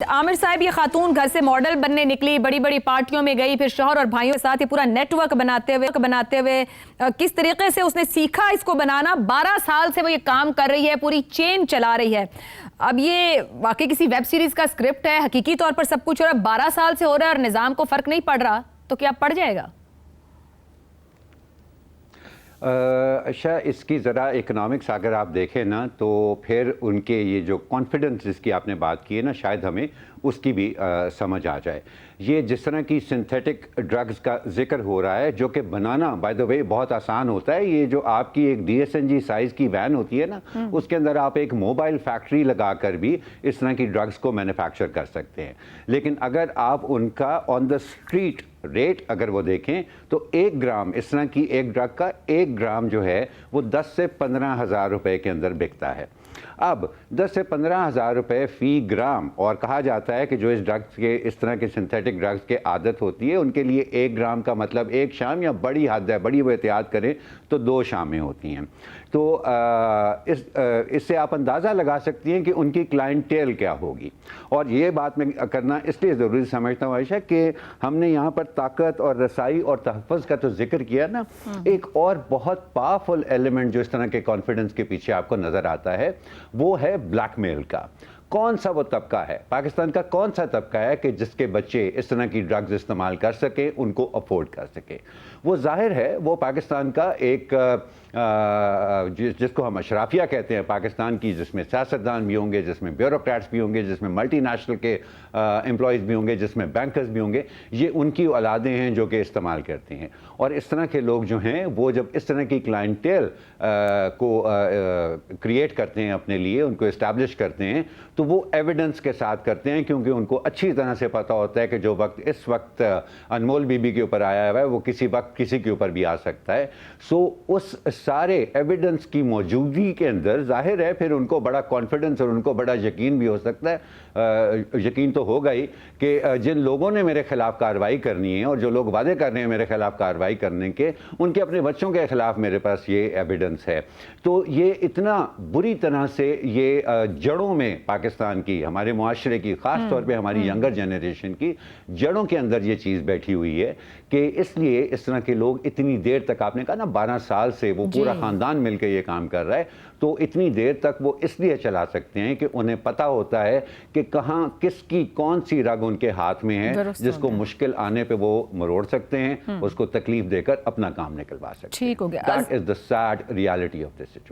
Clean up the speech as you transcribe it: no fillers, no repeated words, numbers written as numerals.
आमिर साहब, ये खातून घर से मॉडल बनने निकली, बड़ी बड़ी पार्टियों में गई, फिर शौहर और भाइयों के साथ ये पूरा नेटवर्क बनाते हुए किस तरीके से उसने सीखा इसको बनाना। 12 साल से वो ये काम कर रही है, पूरी चेन चला रही है। अब ये वाकई किसी वेब सीरीज का स्क्रिप्ट है, हकीकी तौर पर सब कुछ हो रहा है, 12 साल से हो रहा है और निज़ाम को फर्क नहीं पड़ रहा, तो क्या पड़ जाएगा? अच्छा, इसकी ज़रा इकोनॉमिक्स अगर आप देखें ना, तो फिर उनके ये जो कॉन्फिडेंस जिसकी आपने बात की है ना, शायद हमें उसकी भी समझ आ जाए। ये जिस तरह की सिंथेटिक ड्रग्स का जिक्र हो रहा है, जो कि बनाना बाय द वे बहुत आसान होता है। ये जो आपकी एक DSNG साइज़ की वैन होती है ना, उसके अंदर आप एक मोबाइल फैक्ट्री लगा कर भी इस तरह की ड्रग्स को मैन्युफैक्चर कर सकते हैं। लेकिन अगर आप उनका ऑन द स्ट्रीट रेट अगर वो देखें, तो 1 ग्राम इस तरह की एक ड्रग का 1 ग्राम जो है वो 10 से 15 हज़ार रुपए के अंदर बिकता है। अब 10 से 15 हज़ार रुपए फ़ी ग्राम, और कहा जाता है कि जो इस ड्रग्स के, इस तरह के सिंथेटिक ड्रग्स के आदत होती है, उनके लिए 1 ग्राम का मतलब 1 शाम, या बड़ी हद है, बड़ी वो एहतियात करें तो 2 शामें होती हैं। तो इससे आप अंदाज़ा लगा सकती हैं कि उनकी क्लाइंटेल क्या होगी। और ये बात मैं करना इसलिए ज़रूरी समझता हूँ आयशा, कि हमने यहाँ पर ताकत और रसाई और तहफ़्फ़ुज़ का तो जिक्र किया ना, एक और बहुत पावरफुल एलिमेंट जो इस तरह के कॉन्फिडेंस के पीछे आपको नज़र आता है, वो है ब्लैकमेल का। कौन सा वो तबका है, पाकिस्तान का कौन सा तबका है कि जिसके बच्चे इस तरह की ड्रग्स इस्तेमाल कर सकें, उनको अफोर्ड कर सके। वो जाहिर है वो पाकिस्तान का एक जिसको हम अशराफिया कहते हैं पाकिस्तान की, जिसमें सियासतदान भी होंगे, जिसमें ब्यूरोक्रेट्स भी होंगे, जिसमें मल्टीनेशनल के एम्प्लॉयज़ भी होंगे, जिसमें बैंकर्स भी होंगे। ये उनकी औलादें हैं जो कि इस्तेमाल करते हैं। और इस तरह के लोग जो हैं वो जब इस तरह की क्लाइंटेल को क्रिएट करते हैं अपने लिए, उनको इस्टेब्लिश करते हैं, तो वो एविडेंस के साथ करते हैं, क्योंकि उनको अच्छी तरह से पता होता है कि जो वक्त इस वक्त अनमोल बीबी के ऊपर आया हुआ है, वो किसी वक्त किसी के ऊपर भी आ सकता है। सो उस सारे एविडेंस की मौजूदगी के अंदर जाहिर है फिर उनको बड़ा कॉन्फिडेंस और उनको बड़ा यकीन भी हो सकता है। यकीन तो होगा ही कि जिन लोगों ने मेरे खिलाफ कार्रवाई करनी है और जो लोग वादे कर रहे हैं मेरे खिलाफ कार्रवाई करने के, उनके अपने बच्चों के खिलाफ मेरे पास ये एविडेंस है। तो ये इतना बुरी तरह से ये जड़ों में पाकिस्तान की, हमारे मुआशरे की, ख़ास तौर पे हमारी यंगर जनरेशन की जड़ों के अंदर ये चीज़ बैठी हुई है कि इसलिए इस तरह के लोग इतनी देर तक, आपने कहा ना 12 साल से वो पूरा ख़ानदान मिलकर ये काम कर रहा है, तो इतनी देर तक वो इसलिए चला सकते हैं कि उन्हें पता होता है कि कहाँ किसकी कौन सी रग उनके हाथ में है, जिसको मुश्किल आने पे वो मरोड़ सकते हैं, उसको तकलीफ देकर अपना काम निकलवा सकते हैं। ठीक हो गया। That is the sad reality of this situation.